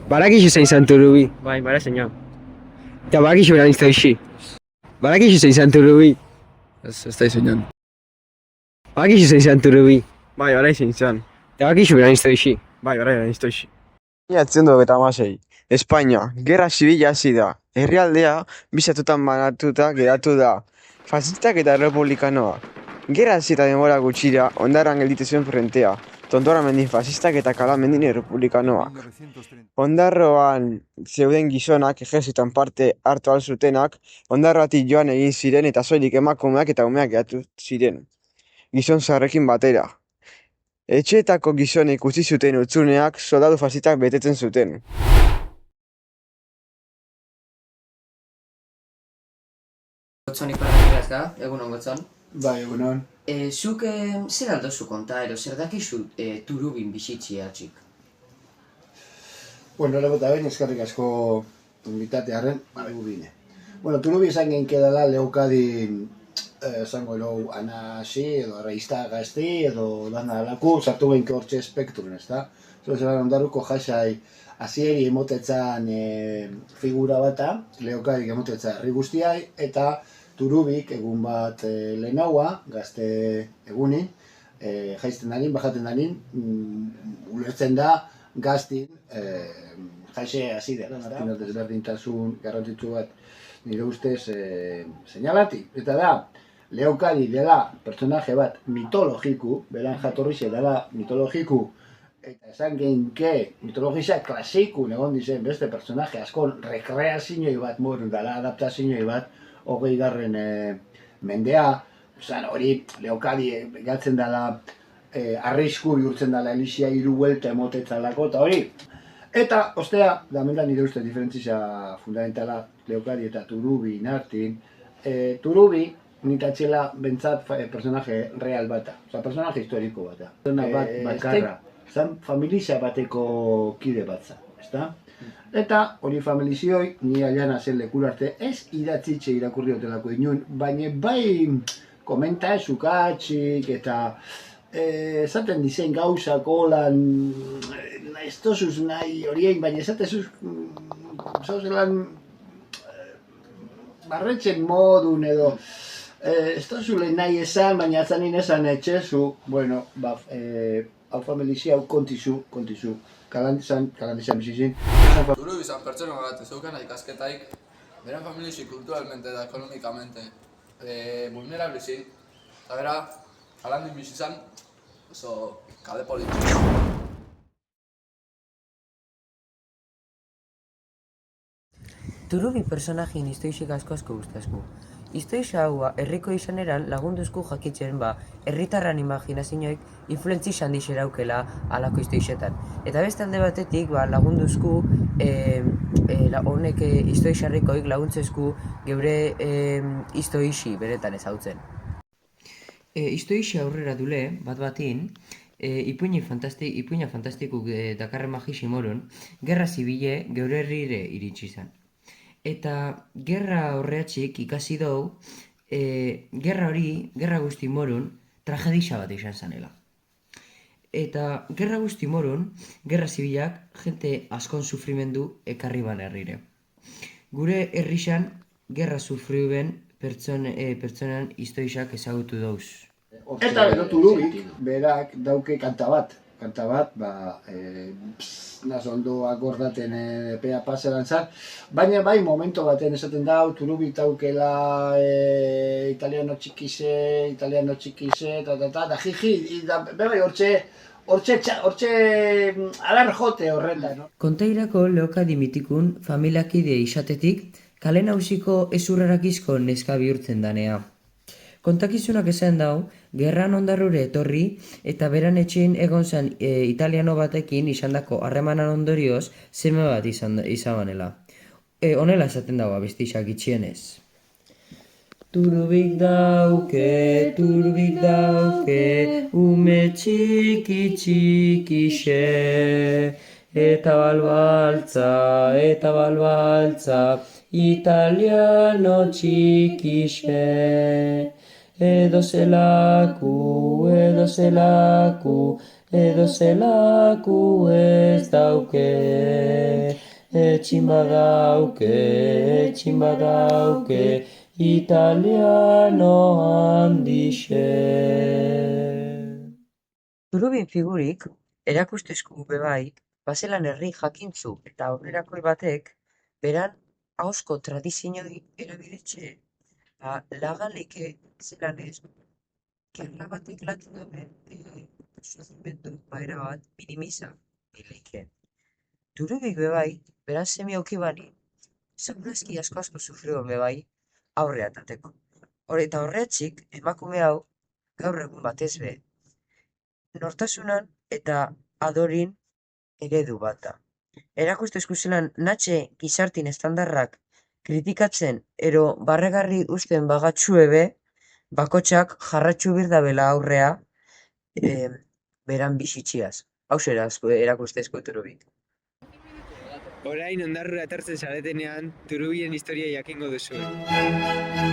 Badakizu zein Santurubi. Bai, bara zeina. Eta badakizu beranizta isi. Badakizu zein Santurubi. Ez da izunan. Badakizu zein Santurubi. Bai, bara izin zan. Eta badakizu beranizta isi. Bai, bara izan isi. Mila eta hamasei. Espainia, gerra zibila hasi da. Herrialdea bisatutan banatuta geratu da. Fasistak eta republikanoak. Gerra hasi eta denbora gutxira, ondarran gelditu zuen frentea. Tontora mendin fasistak eta kala mendin republikanoak. Ondarroan zeuden gizonak, ejerzitan parte hartu alzutenak, ondarroatik joan egin ziren eta soilik emakumeak eta umeak geratu ziren. Gizon zaharrekin batera. Etxeetako gizonek utzi zuten utzuneak soldadu fasistak betetzen zuten. Gotzon iparra da, egunon gotzon. Bai, egunon. Zuk zer aldozu konta, zer dakizu Turubin bizitzia txik? Bueno, lego eta behin eskerrik asko invitatearen, baregu bine. Bueno, Turubi esan genke dela leukadin esango ero anasi edo arraizta gazti edo dana alaku sartu genke hortxe espektrun, ezta? Zora zelan ondaruko jasai hasieri emotetzan figura bata, leukadik emotetzan herri guztiai, eta Turubik egun bat lehenaua, gazte egunin, jaizten danin, bajaten danin, ulertzen da gaztin jaixe hasi dela. Martin desberdintasun garrantzitsu bat nire ustez seinalati. Eta da, Leokadi dela pertsonaje bat mitologiku, beran jatorrixe dela mitologiku, eta esan genke mitologisa klasiku egon dizen beste pertsonaje askon rekreazioi bat morun dela, adaptazioi bat, 20. Mendea, hori Leokadi galtzen dela arrisku bihurtzen dela Elisia 3 buelta emotetzalako, eta hori. Eta, ostea, da mendan nire uste diferentzia fundamentala Leokadi eta Turubi inartin. Turubi nitatxela bentsat personaje real bata, personaje historiko bata. Bat bakarra, familia bateko kide batza, ezta? Eta hori familizioi, ni aliana zen lekura arte, ez idatzitxe irakurri hotelako inun, baina bai komenta ezukatxik eta esaten dizen gauzako lan, ez tozuz nahi horien, baina esatezuz zauzelan barretzen modun edo ez tozule nahi esan, baina atzanin esan etxezu, bueno, hau familizia hau kontizu, kalantizan bizizin. Turubi izan pertsona bat zeukan ikasketaik, beren familizi kulturalmente eta ekonomikamente vulnerable zin, eta bera, kalandin bizizan, oso kale politiko. Turubi personajin historisik asko gustazku. Historia hau herriko izan eran lagunduzku jakitzen herritarran imaginazioik influentzi handiz eraukela alako historietan. Eta beste alde batetik lagunduzku honek historiarrikoik laguntzezku geure historisi beretan ezautzen. Historia aurrera dule, bat-batin, ipuina fantastikuk dakarren magisi morun, gerra zibile geure herrire iritsi zen. Eta gerra horreatxik ikasi dugu, gerra guzti morun, tragedisa bat izan zanela. Eta gerra guzti morun, gerra zibilak, jente askon sufrimendu ekarri ban herrire. Gure herrixan, gerra sufriben pertsonan historiak ezagutu dauz. Eta gero Turubik, berak dauke kanta bat, nazondo akordaten epea paseran zan, baina bai momento baten esaten dau, Turubik daukela italiano txikize, da jiji, bai hortxe alar jote horretan. Konteirako Leokadi mitikun familiakide izatetik, kale nausiko ezurrarakizko neska bihurtzen danea. Kontakizunak esan dau, gerran ondarrure etorri eta beran etxein egon zen italiano batekin izandako harremanan ondorioz seme bat izan banela. Honela esaten dago abestiak itxienez. Turubik dauke, ume txiki txikixe, eta balbaltza, italiano txikixe. edo zelaku ez dauke, etxin badauke, italiano handixe. Turubin figurik, erakustezko bebai, bazelan herri jakintzu eta aurrerakoi batek, beran ahozko tradizioi erabiletxe, lagaleke zelan ez, gerla batek latzen dabe, sufrimendu baera bat minimiza bilike. Turubik bebai, beran semi aukibani, zaunazki asko sufrio bebai, aurre atateko. Eta horretxik, emakume hau, gaur egun batez be, nortasunan eta adorin eredu bat da. Erakustezko zelan natxe gizartin estandarrak kritikatzen ero barregarri usten bagatxue be, bakotxak jarratxu birdabela aurrea beran bizitxiaz. Hau erakustezko turubik. Orain ondarrura etortzen zaretenean, Turubien historia jakingo duzu.